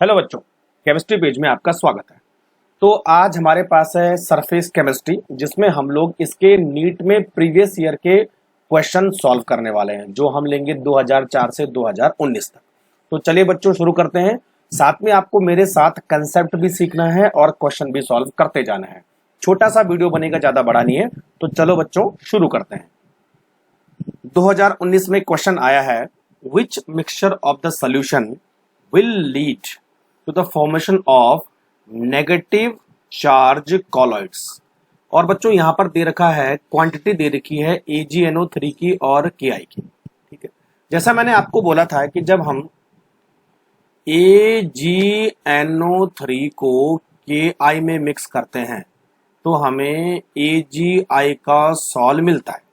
Hello बच्चों, chemistry page में आपका स्वागत है। तो आज हमारे पास है सरफेस केमिस्ट्री, जिसमें हम लोग इसके नीट में प्रीवियस ईयर के क्वेश्चन सॉल्व करने वाले हैं, जो हम लेंगे 2004 से 2019 तक। तो चलिए बच्चों शुरू करते हैं। साथ में आपको मेरे साथ कंसेप्ट भी सीखना है और क्वेश्चन भी सॉल्व करते जाना है। छोटा सा वीडियो बनेगा, ज्यादा बड़ा नहीं है। तो चलो बच्चों शुरू करते हैं। 2019 में क्वेश्चन आया है, which mixture of the solution will lead to the formation of negative charge colloids। और बच्चों यहां पर दे रखा है, क्वांटिटी दे रखी है AgNO3 की और Ki की। ठीक है, जैसा मैंने आपको बोला था कि जब हम AgNO3 को Ki में मिक्स करते हैं तो हमें AgI का सॉल मिलता है।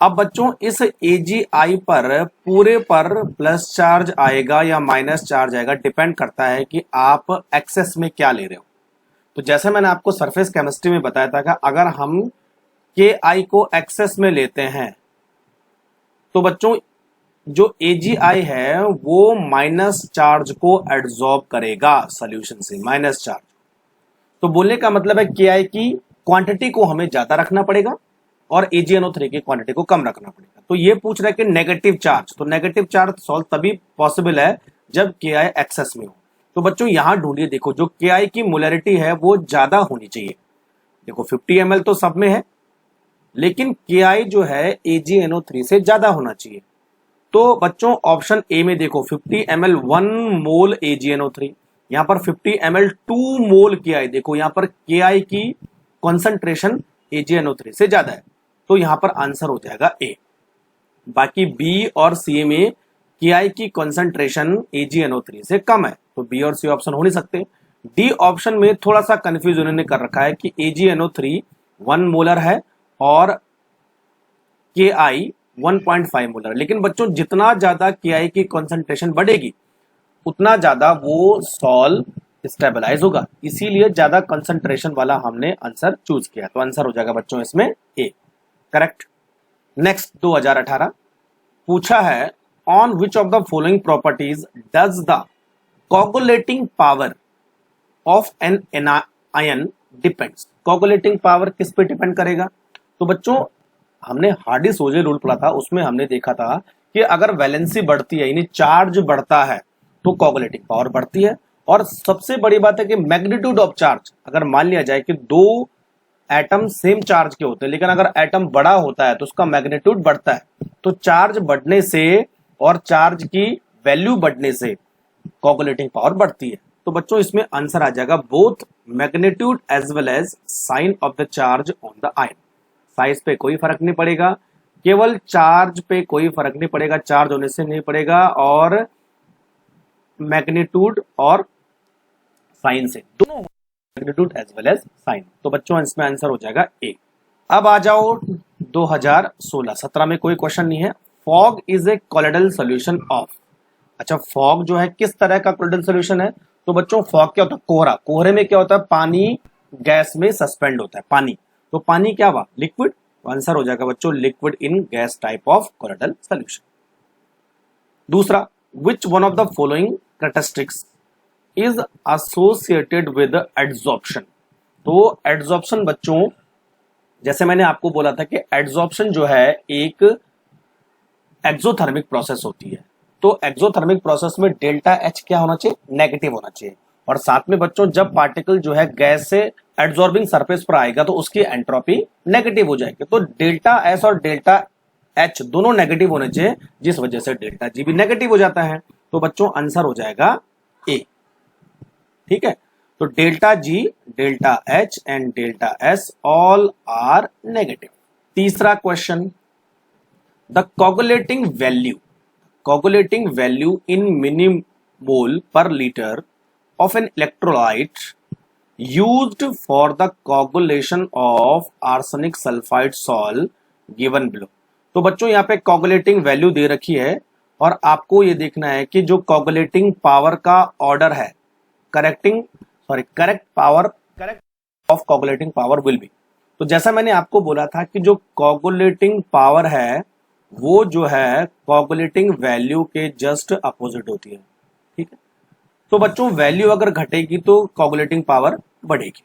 अब बच्चों इस AgI पर पूरे पर प्लस चार्ज आएगा या माइनस चार्ज आएगा, डिपेंड करता है कि आप एक्सेस में क्या ले रहे हो। तो जैसे मैंने आपको सरफेस केमिस्ट्री में बताया था कि अगर हम Ki को एक्सेस में लेते हैं तो बच्चों जो AgI है वो माइनस चार्ज को एब्जॉर्ब करेगा सॉल्यूशन से, माइनस चार्ज। तो बोलने का मतलब है Ki की क्वांटिटी को हमें ज्यादा रखना पड़ेगा और AgNO3 की क्वांटिटी को कम रखना पड़ेगा। तो ये पूछ रहा है कि नेगेटिव चार्ज, तो नेगेटिव चार्ज सॉल्व तभी पॉसिबल है जब Ki एक्सेस में हो। तो बच्चों यहां ढूंढिए, देखो जो Ki की मोलैरिटी है वो ज्यादा होनी चाहिए। देखो 50 ml तो सब में है, लेकिन Ki जो है AgNO3 से ज्यादा होना चाहिए। तो बच्चों ऑप्शन ए में देखो, 50 ml 1 मोल AgNO3, यहां पर 50 ml 2 मोल Ki। देखो यहां पर Ki की कॉन्सेंट्रेशन AgNO3 से ज्यादा है, तो यहां पर आंसर हो जाएगा ए। बाकी बी और सी में Ki की कॉन्सेंट्रेशन AgNO3 से कम है, तो बी और सी ऑप्शन हो नहीं सकते। डी ऑप्शन में थोड़ा सा कंफ्यूज उन्होंने कर रखा है कि AgNO3 1 मोलर है और Ki 1.5 मोलर। लेकिन बच्चों जितना ज्यादा Ki की कॉन्सेंट्रेशन बढ़ेगी उतना ज्यादा वो सॉल स्टेबलाइज होगा, इसीलिए ज्यादा कंसंट्रेशन वाला हमने आंसर चूज किया। तो आंसर हो जाएगा बच्चों इसमें ए, करेक्ट। नेक्स्ट 2018 पूछा है, on which of the following properties does the coagulating power of an ion depends. Coagulating power किस पे डिपेंड करेगा? तो बच्चों हमने हार्डी-सोजे रूल पढ़ा था, उसमें हमने देखा था कि अगर वैलेंसी बढ़ती है यानी चार्ज बढ़ता है तो कोगुलेटिंग पावर बढ़ती है। और सबसे बड़ी बात है कि मैग्नीट्यूड ऑफ चार्ज, अगर मान लिया जाए कि दो एटम सेम चार्ज के होते हैं, लेकिन अगर एटम बड़ा होता है तो उसका मैग्नीट्यूड बढ़ता है। तो चार्ज बढ़ने से और चार्ज की वैल्यू बढ़ने से कोगुलेटिंग पावर बढ़ती है। तो बच्चों इसमें आंसर आ जाएगा both magnitude as well as sign of the charge on the ion. Size पे कोई फर्क नहीं पड़ेगा, केवल चार्ज पे कोई फर्क नहीं पड़ेगा, चार्ज होने से नहीं पड़ेगा, और मैग्नीट्यूड और साइन से, दोनों magnitude as well as sign. तो बच्चों इसमें आंसर हो जाएगा ए। अब आ जाओ 2016-17 में कोई क्वेश्चन नहीं है। Fog is a colloidal solution of. अच्छा, फॉग जो है किस तरह का कोलोइडल सॉल्यूशन है? तो बच्चों फॉग क्या होता है? कोहरा। कोहरे में क्या होता है? पानी गैस में सस्पेंड होता है, पानी। तो पानी क्या हुआ? लिक्विड। तो आंसर हो जाएगा बच्चों liquid in gas type of colloidal solution. दूसरा, which one of the following characteristics is associated with adsorption। तो adsorption बच्चों जैसे मैंने आपको बोला था कि adsorption जो है एक एक्सोथर्मिक प्रोसेस होती है। तो एक्सोथर्मिक प्रोसेस में डेल्टा एच क्या होना चाहिए? नेगेटिव होना चाहिए। और साथ में बच्चों जब पार्टिकल जो है गैस से एब्जॉर्बिंग सरफेस पर आएगा तो उसकी एंट्रोपी नेगेटिव हो जाएगी। तो डेल्टा एस और डेल्टा एच दोनों नेगेटिव होने चाहिए, जिस वजह से डेल्टा जी भी नेगेटिव हो जाता है। तो बच्चों आंसर हो जाएगा ए। ठीक है, तो delta G, delta H and delta S all are negative. तीसरा question, the coagulating value in millimole per litre of an electrolyte used for the coagulation of arsenic sulphide salt given below. तो बच्चों यहाँ पे coagulating value दे रखी है और आपको ये देखना है कि जो कोगुलेटिंग पावर का ऑर्डर है, correct of coagulating power will be. तो जैसा मैंने आपको बोला था कि जो कोगुलेटिंग पावर है वो जो है कोगुलेटिंग वैल्यू के जस्ट अपोजिट होती है। ठीक है, तो बच्चों वैल्यू अगर घटेगी तो कोगुलेटिंग पावर बढ़ेगी।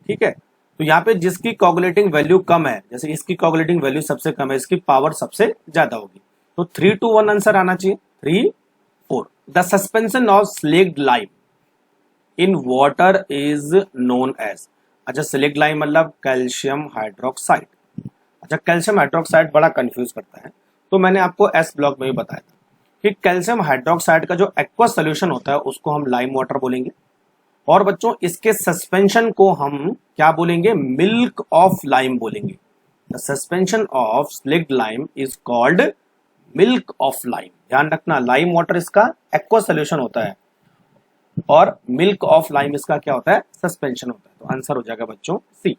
ठीक है, तो यहाँ पे जिसकी कोगुलेटिंग वैल्यू कम है, जैसे इसकी कोगुलेटिंग वैल्यू सबसे कम है, इसकी पावर सबसे ज्यादा होगी। तो 3-1 आंसर आना चाहिए, 3-4। The suspension of slaked lime in water is known as. अच्छा, स्लेक्ड लाइम मतलब कैल्शियम हाइड्रोक्साइड। अच्छा, कैल्शियम हाइड्रोक्साइड बड़ा कंफ्यूज करता है, तो मैंने आपको एस ब्लॉक में भी बताया था कि कैल्शियम हाइड्रोक्साइड का जो एक्वा सोल्यूशन होता है उसको हम लाइम वाटर बोलेंगे, और बच्चों इसके सस्पेंशन को हम क्या बोलेंगे, मिल्क ऑफ लाइम बोलेंगे। The suspension of slaked lime is called milk of lime. ध्यान रखना, लाइम वाटर इसका एक्वा सोल्यूशन होता है और मिल्क ऑफ लाइम इसका क्या होता है, सस्पेंशन होता है। तो आंसर हो जाएगा बच्चों सी।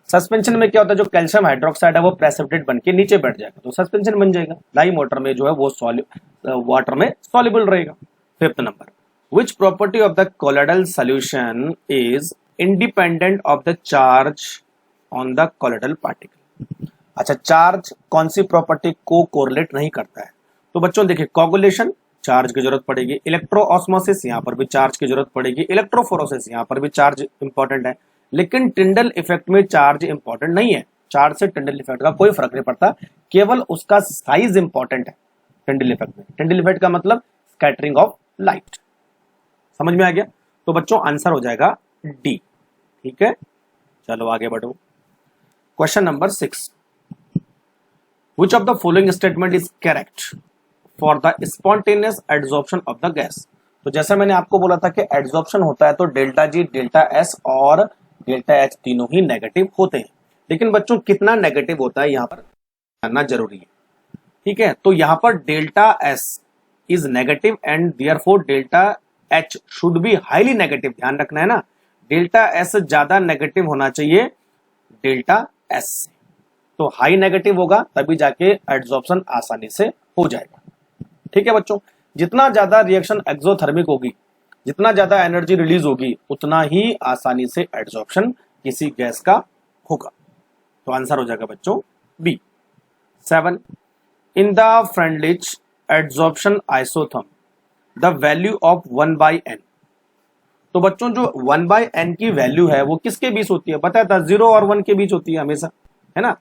सस्पेंशन में क्या होता है, जो कैल्शियम हाइड्रोक्साइड है वो प्रेसिपिटेट बन के नीचे बैठ जाएगा तो सस्पेंशन बन जाएगा। लाइम वाटर में जो है वो वाटर में सॉल्युबल रहेगा। 5th number, which property of the colloidal solution is independent of the charge on the colloidal particle। अच्छा, चार्ज कौन सी प्रॉपर्टी को कोरिलेट नहीं करता है? तो बच्चों देखिए, कोगुलेशन चार्ज की जरूरत पड़ेगी, इलेक्ट्रोऑस्मोसिस यहाँ पर भी चार्ज की जरूरत पड़ेगी, इलेक्ट्रोफोरोसिस यहाँ पर भी चार्ज इंपॉर्टेंट है, लेकिन टिंडल इफेक्ट में चार्ज इंपॉर्टेंट नहीं है। चार्ज से टिंडल इफेक्ट का कोई फर्क नहीं पड़ता, केवल उसका साइज इंपॉर्टेंट है टिंडल इफेक्ट में। टिंडल इफेक्ट का मतलब स्कैटरिंग ऑफ लाइट। समझ में आ गया? तो बच्चों आंसर हो जाएगा डी। ठीक है, चलो आगे बढ़ो। Question number 6, which of the following statement is correct for the spontaneous adsorption of the gas. तो जैसा मैंने आपको बोला था कि एड्सॉर्प्शन होता है तो डेल्टा जी, डेल्टा एस और डेल्टा एच तीनों ही नेगेटिव होते हैं, लेकिन बच्चों कितना नेगेटिव होता है यहाँ पर जानना जरूरी है। ठीक है, तो यहाँ पर delta S is negative and therefore delta H should be highly negative. ध्यान रखना है ना, डेल्टा एस ज्यादा नेगेटिव होना चाहिए डेल्टा एस से, तो हाई नेगेटिव होगा तभी जाके एड्सॉर्प्शन आसानी से हो जाएगा। ठीक है बच्चों, जितना ज्यादा रिएक्शन एक्सोथर्मिक होगी, जितना ज्यादा एनर्जी रिलीज होगी, उतना ही आसानी से एड्सॉर्प्शन किसी गैस का होगा। तो आंसर हो जाएगा बच्चों B. 7, in the Freundlich adsorption isotherm the value of 1/n। तो बच्चों जो 1/n की वैल्यू है वो किसके बीच होती है? बताया था 0 और 1 के बीच होती है हमेशा, है ना,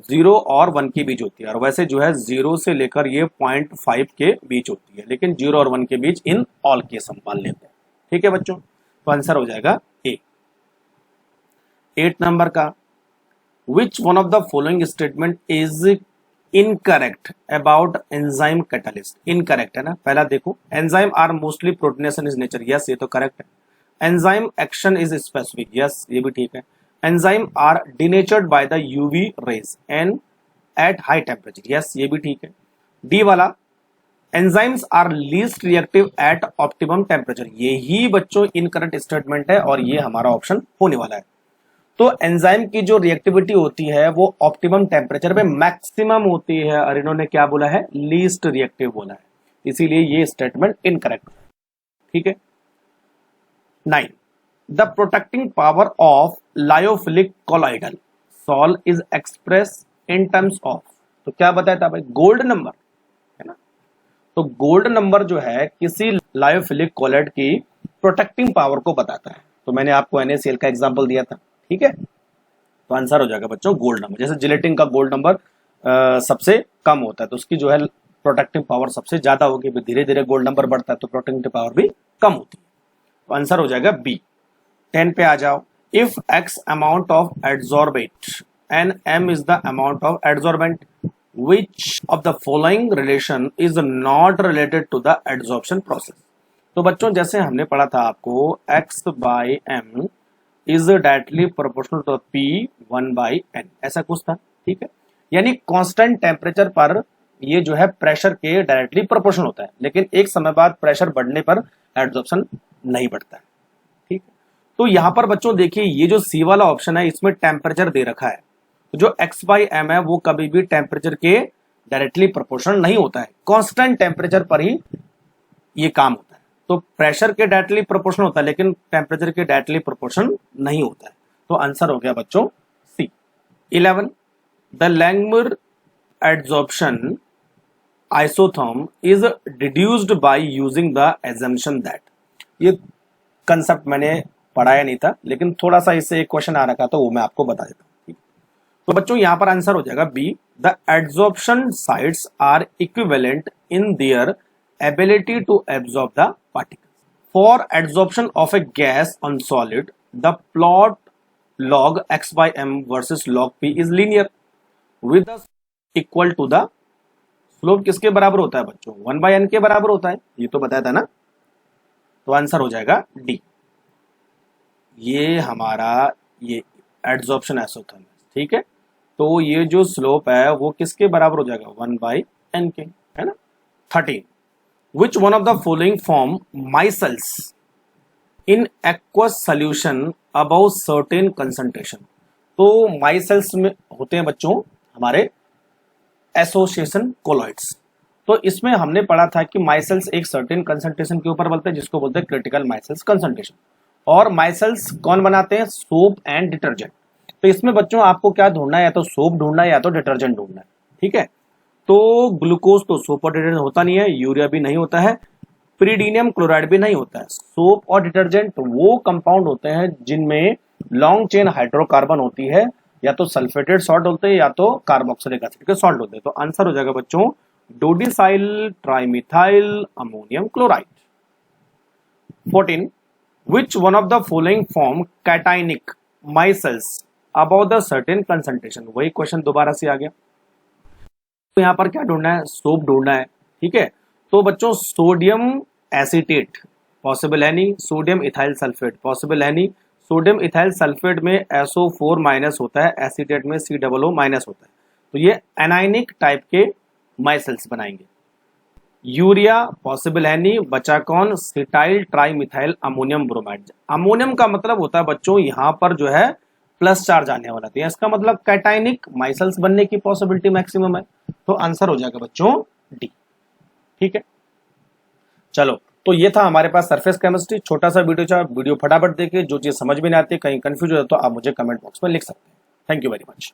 0 और 1 के बीच होती है। और वैसे जो है 0 से लेकर ये 0.5 के बीच होती है, लेकिन 0 और 1 के बीच इन ऑल केस हम मान लेते हैं। ठीक है बच्चों, तो आंसर हो जाएगा ए। 8 नंबर का, which one of the following statement is incorrect about enzyme catalyst. Incorrect है ना, पहला देखो, enzyme are mostly proteins in nature, yes ये तो करेक्ट है। Enzyme action is specific, yes ये भी ठीक है। Enzyme are denatured by the UV rays and at high temperature, yes ये भी ठीक है। डी वाला, enzymes are least reactive at optimum temperature, यही बच्चों इनकरेक्ट स्टेटमेंट है और ये हमारा ऑप्शन होने वाला है। तो एंजाइम की जो रिएक्टिविटी होती है वो ऑप्टिमम टेम्परेचर पे मैक्सिमम होती है, और इन्होंने क्या बोला है, लीस्ट रिएक्टिव बोला है, इसीलिए ये स्टेटमेंट इनकरेक्ट है। ठीक है। 9, the protecting power of lyophilic colloidal sol is express in terms of. तो क्या बताया था भाई, गोल्ड नंबर, है ना। तो गोल्ड नंबर जो है किसी लायोफिलिक कोलॉइड की प्रोटेक्टिंग पावर को बताता है। तो मैंने आपको NaCl का एग्जांपल दिया था, ठीक है। तो आंसर हो जाएगा बच्चों गोल्ड नंबर। जैसे जिलेटिन का गोल्ड नंबर सबसे कम होता है तो उसकी जो है प्रोटेक्टिव पावर सबसे ज्यादा होगी, धीरे धीरे गोल्ड नंबर बढ़ता है तो प्रोटेक्टिव पावर भी कम होती है। तो आंसर हो जाएगा बी। 10 पे आ जाओ। If x amount of adsorbate and m is the amount of adsorbent, which of the following relation is not related to the adsorption process। तो बच्चों जैसे हमने पढ़ा था आपको x by m is directly proportional to p 1/n, ऐसा कुछ था, ठीक है। यानी कांस्टेंट टेम्परेचर पर ये जो है प्रेशर के डायरेक्टली प्रोपोर्शनल होता है, लेकिन एक समय बाद प्रेशर बढ़ने पर एड्सॉर्प्शन नहीं बढ़ता है, ठीक है। तो यहां पर बच्चों देखिए ये जो सी वाला ऑप्शन है इसमें टेम्परेचर दे रखा है, तो जो x by m है वो कभी भी टेम्परेचर के डायरेक्टली प्रोपोर्शनल नहीं होता है, कांस्टेंट टेम्परेचर पर ही ये काम होता है। तो प्रेशर के डायरेक्टली प्रोपोर्शनल होता है लेकिन टेम्परेचर के डायरेक्टली प्रोपोर्शनल नहीं होता है। तो आंसर हो गया बच्चों C. 11, the Langmuir adsorption isotherm is deduced by using the assumption that। ये कंसेप्ट मैंने पढ़ाया नहीं था, लेकिन थोड़ा सा इससे एक क्वेश्चन आ रखा था, वो मैं आपको बता देता हूँ। तो बच्चों यहां पर आंसर हो जाएगा B, the adsorption sites are equivalent in their ability to absorb the particles. For adsorption of a gas on solid the plot log x by m versus log p is linear with the equal to the slope किसके बराबर होता है बच्चों, 1 by n के बराबर होता है, ये तो बताया था ना। तो आंसर हो जाएगा डी, ये हमारा ये एड्सॉर्प्शन आइसोथर्मस, ठीक है। तो ये जो स्लोप है वो किसके बराबर हो जाएगा, 1 by n के, है ना। 13, which one of the following form micelles in aqueous solution above certain concentration। तो माइसेल्स में होते हैं बच्चों हमारे एसोसिएशन कोलॉइड्स। तो इसमें हमने पढ़ा था कि माइसेल्स एक सर्टेन कंसंट्रेशन के ऊपर बोलते हैं, जिसको बोलते हैं क्रिटिकल माइसेल्स कंसंट्रेशन। और माइसेल्स कौन बनाते हैं, सोप एंड डिटर्जेंट। तो इसमें बच्चों आपको क्या ढूंढना है, या तो सोप ढूंढना है या तो डिटर्जेंट ढूंढना है, ठीक है। तो ग्लूकोज तो सोप और डिटर्जेंट होता नहीं है, यूरिया भी नहीं होता है, प्रीडीनियम क्लोराइड भी नहीं होता है। सोप और डिटर्जेंट वो कंपाउंड होते हैं जिनमें लॉन्ग चेन हाइड्रोकार्बन होती है, या तो सल्फेटेड सॉल्ट होते हैं या तो कार्बोक्सिलिक एसिड के सॉल्ट होते हैं। तो आंसर हो जाएगा बच्चों dodecyl trimethyl ammonium chloride. 14, which one of the following form cationic micelles above the certain concentration। वही क्वेश्चन दोबारा से आ गया। तो यहां पर क्या ढूंढना है, सोप ढूंढना है, ठीक है। तो बच्चों सोडियम एसीटेट पॉसिबल है नहीं, सोडियम इथाइल सल्फेट पॉसिबल है नहीं। सोडियम इथाइल सल्फेट में SO4 माइनस होता है, एसीटेट में COO माइनस होता है। तो ये एनाइनिक टाइप के माइसेल्स बनाएंगे। यूरिया पॉसिबल है नहीं, बचा कौन, cetyl trimethyl ammonium bromide. Ammonium का मतलब होता है बच्चों यहां पर जो है प्लस चार्ज आने वाला था, इसका मतलब कैटाइनिक माइसेल्स बनने की पॉसिबिलिटी मैक्सिमम है। तो आंसर हो जाएगा बच्चों डी, ठीक है। चलो, तो ये था हमारे पास सरफेस केमिस्ट्री, छोटा सा वीडियो था। वीडियो फटाफट देखिए, जो चीज समझ में नहीं आती, कहीं कंफ्यूज हो तो आप मुझे कमेंट बॉक्स में लिख सकते हैं। Thank you very much.